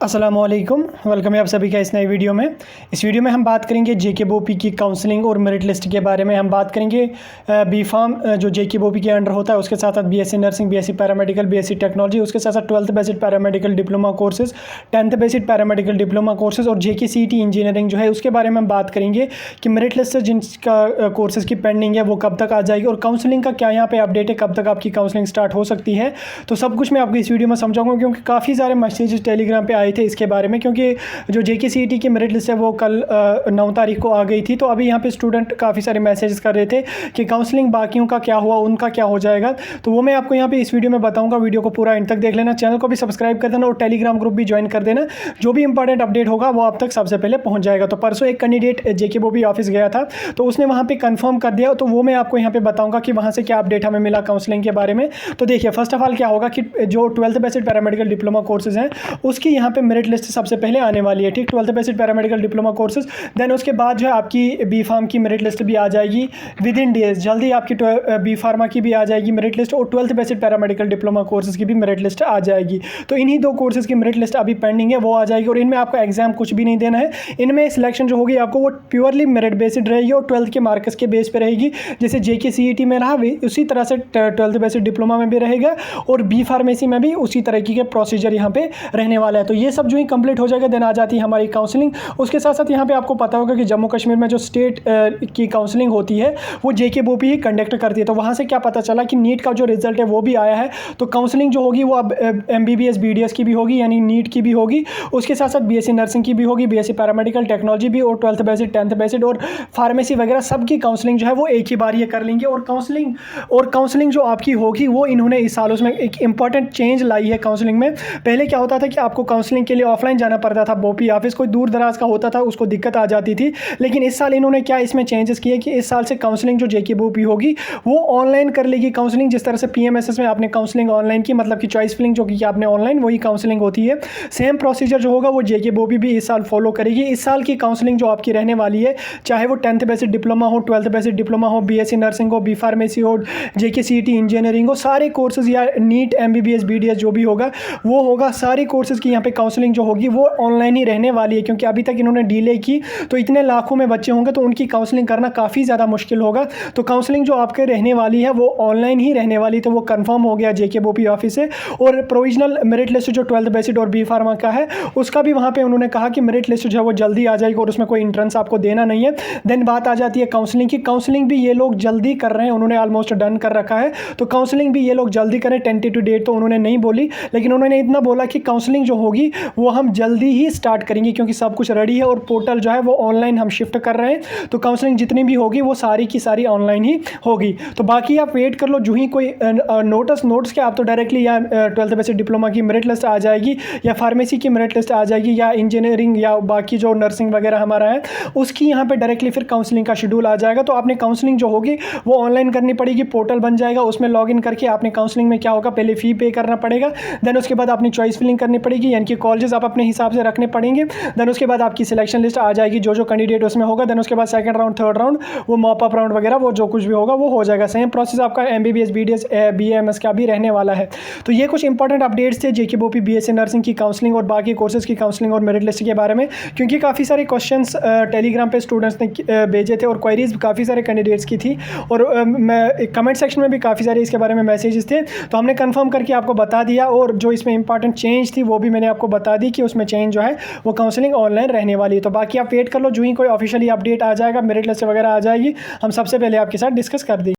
अस्सलामुअलैकुम, वेलकम है आप सभी का इस नए वीडियो में। इस वीडियो में हम बात करेंगे जेकेबीओपी की काउंसलिंग और मेरिट लिस्ट के बारे में। हम बात करेंगे बी फार्म जो जेकेबीओपी के अंडर होता है, उसके साथ साथ BSc nursing, BSc paramedical, BSc technology, उसके साथ साथ 12th based paramedical diploma courses, 10th based paramedical diploma courses और जेकेसीईटी इंजीनियरिंग जो है उसके बारे में हम बात करेंगे कि मेरिट लिस्ट से जिनका कोर्सेज़ की पेंडिंग है वो कब तक आ जाएगी और काउंसलिंग का क्या यहाँ पे अपडेट है, कब तक आपकी काउंसलिंग स्टार्ट हो सकती है। तो सब कुछ मैं आपको इस वीडियो में समझाऊंगा, क्योंकि काफ़ी सारे मैसेजेस टेलीग्राम पे आए थे इसके बारे में, क्योंकि जो जेकेसीईटी की मेरिट लिस्ट है वो कल 9 तारीख को आ गई थी। तो अभी यहाँ पे स्टूडेंट काफ़ी सारे मैसेजेस कर रहे थे कि काउंसलिंग बाकियों का क्या हुआ, उनका क्या हो जाएगा। तो वो मैं आपको यहाँ पे इस वीडियो में बताऊंगा। वीडियो को पूरा एंड तक देख लेना, चैनल को भी सब्सक्राइब कर देना और टेलीग्राम ग्रुप भी ज्वाइन कर देना। जो भी इंपॉर्टेंट अपडेट होगा वो आप तक सबसे पहले पहुँच जाएगा। तो परसों एक कैंडिडेट जेकेबीओपी ऑफिस गया था, तो उसने वहाँ पर कन्फर्म कर दिया। तो वो मैं आपको यहाँ पर बताऊँगा कि वहाँ से क्या अपडेट हमें मिला काउंसलिंग के बारे में। तो देखिए, फर्स्ट ऑफ ऑल क्या होगा कि जो 12th based paramedical diploma courses हैं उसकी यहाँ पे मेरिट लिस्ट सबसे पहले आने वाली है, ठीक। 12th based paramedical diploma courses, then उसके बाद जो है आपकी बी फार्म की मेरिट लिस्ट भी आ जाएगी विद इन डेज। जल्दी आपकी बी फार्मा की भी आ जाएगी मेरिट लिस्ट और 12th based paramedical diploma courses की भी मेरिट लिस्ट आ जाएगी। तो इन्हीं दो कोर्सेज की मेरिट लिस्ट अभी पेंडिंग है, वो आ जाएगी। और इनमें आपका एग्जाम कुछ भी नहीं देना है। इनमें सिलेक्शन जो होगी आपको वो प्योरली मेरिट बेसिड रहेगी और 12th के मार्क्स के बेस पे रहेगी। जैसे जेकेसीईटी में रहा उसी तरह से 12th बेसिड डिप्लोमा में भी रहेगा और बी फार्मेसी में भी उसी तरीके के प्रोसीजर यहाँ पे रहने वाला है। तो ये सब जो ही कंप्लीट हो जाएगा, देन आ जाती है हमारी काउंसलिंग। उसके साथ साथ यहाँ पे आपको पता होगा कि जम्मू कश्मीर में जो स्टेट की काउंसलिंग होती है वो जेकेबीओपी ही कंडक्ट करती है। तो वहाँ से क्या पता चला कि नीट का जो रिजल्ट है वो भी आया है। तो काउंसलिंग जो होगी वो अब एमबीबीएस बीडीएस की भी होगी, यानी नीट की भी होगी। उसके साथ साथ बीएससी नर्सिंग की भी होगी, बीएससी पैरामेडिकल टेक्नोलॉजी भी, और 12th बेसिड, 10th बेसिड और फार्मेसी वगैरह सब की काउंसलिंग जो है वो एक ही बार ये कर लेंगे। और काउंसलिंग जो आपकी होगी वो इन्होंने इस साल उसमें एक इंपॉर्टेंट चेंज लाई है काउंसलिंग में। पहले क्या होता था कि आपको काउंसलिंग के लिए ऑफलाइन जाना पड़ता था, बोपी ऑफिस कोई दूर दराज का होता था उसको दिक्कत आ जाती थी। लेकिन इस साल इन्होंने क्या इसमें चेंजेस किए कि इस साल से काउंसलिंग जो जेकेबीओपी होगी वो ऑनलाइन कर लेगी काउंसलिंग। जिस तरह से पीएमएसएस में आपने काउंसलिंग ऑनलाइन की, मतलब कि चॉइस फिलिंग जो की आपने ऑनलाइन, वही काउंसलिंग होती है। सेम प्रोसीजर जो होगा वो जेकेबीओपी भी इस साल फॉलो करेगी। इस साल की काउंसलिंग जो आपकी रहने वाली है, चाहे वो 10th बेसिड डिप्लोमा हो, 12th बेसिड डिप्लोमा हो, बीएससी नर्सिंग हो, बी फार्मेसी हो, जेकेसीईटी इंजीनियरिंग हो, सारे कोर्सेज या नीट एमबीबीएस बीडीएस जो भी होगा वो होगा। सारी कोर्सेज की यहाँ पे काउंसलिंग जो होगी वो ऑनलाइन ही रहने वाली है, क्योंकि अभी तक इन्होंने डिले की तो इतने लाखों में बच्चे होंगे तो उनकी काउंसलिंग करना काफ़ी ज़्यादा मुश्किल होगा। तो काउंसलिंग जो आपके रहने वाली है वो ऑनलाइन ही रहने वाली, तो वो कंफर्म हो गया जेकेबीओपी ऑफिस से। और प्रोविजनल मेरिट लिस्ट जो 12th बेसिड और बी फार्मा का है उसका भी वहाँ पे उन्होंने कहा कि मेरिट लिस्ट जो है वो जल्दी आ जाएगी और उसमें कोई इंट्रेंस आपको देना नहीं है। देन बात आ जाती है काउंसलिंग की। काउंसलिंग भी ये लोग जल्दी कर रहे हैं, उन्होंने ऑलमोस्ट डन कर रखा है। तो काउंसलिंग भी ये लोग जल्दी करें। टेंटेटिव डेट तो उन्होंने नहीं बोली, लेकिन उन्होंने इतना बोला कि काउंसलिंग जो होगी वो हम जल्दी ही स्टार्ट करेंगे, क्योंकि सब कुछ रेडी है और पोर्टल जो है वो ऑनलाइन हम शिफ्ट कर रहे हैं। तो काउंसलिंग जितनी भी होगी वो सारी की सारी ऑनलाइन ही होगी। तो बाकी आप वेट कर लो, जो ही कोई नोट्स के आप तो डायरेक्टली या 12th बेसिड डिप्लोमा की मेरिट लिस्ट आ जाएगी या फार्मेसी की मेरिट लिस्ट आ जाएगी या इंजीनियरिंग या बाकी जो नर्सिंग वगैरह हमारा है उसकी यहाँ पे डायरेक्टली फिर काउंसलिंग का शेड्यूल आ जाएगा। तो आपने काउंसलिंग जो होगी वो ऑनलाइन करनी पड़ेगी, पोर्टल बन जाएगा, उसमें लॉगिन करके आपने काउंसलिंग में क्या होगा, पहले फ़ी पे करना पड़ेगा। देन उसके बाद अपनी चॉइस फिलिंग करनी पड़ेगी, यानी कि कॉलेजेस आप अपने हिसाब से रखने पड़ेंगे। देन उसके बाद आपकी सिलेक्शन लिस्ट आ जाएगी, जो कैंडिडेट उसमें होगा। देन उसके बाद सेकंड राउंड, थर्ड राउंड, वो मॉप अप राउंड वगैरह वो जो कुछ भी होगा वो हो जाएगा। सेम प्रोसेस आपका एमबीबीएस बीडीएस बीएमएस का भी रहने वाला है। तो ये कुछ इंपॉर्टेंट अपडेट्स थे जेकेबीओपी बीएससी नर्सिंग की काउंसलिंग और बाकी कोर्सेज की काउंसलिंग और मेरिट लिस्ट के बारे में, क्योंकि काफ़ी सारे क्वेश्चंस टेलीग्राम पे स्टूडेंट्स ने भेजे थे और क्वेरीज काफ़ी सारे कैंडिडेट्स की थी और मैं कमेंट सेक्शन में भी काफ़ी सारे इसके बारे में मैसेजेस थे। तो हमने कंफर्म करके आपको बता दिया और जो इसमें इंपॉर्टेंट चेंज थी वो भी मैंने आपको बता दी कि उसमें चेंज जो है वो काउंसलिंग ऑनलाइन रहने वाली है। तो बाकी आप वेट कर लो, जो ही कोई ऑफिशियली अपडेट आ जाएगा, मेरिट लिस्ट वगैरह आ जाएगी, हम सबसे पहले आपके साथ डिस्कस कर देंगे।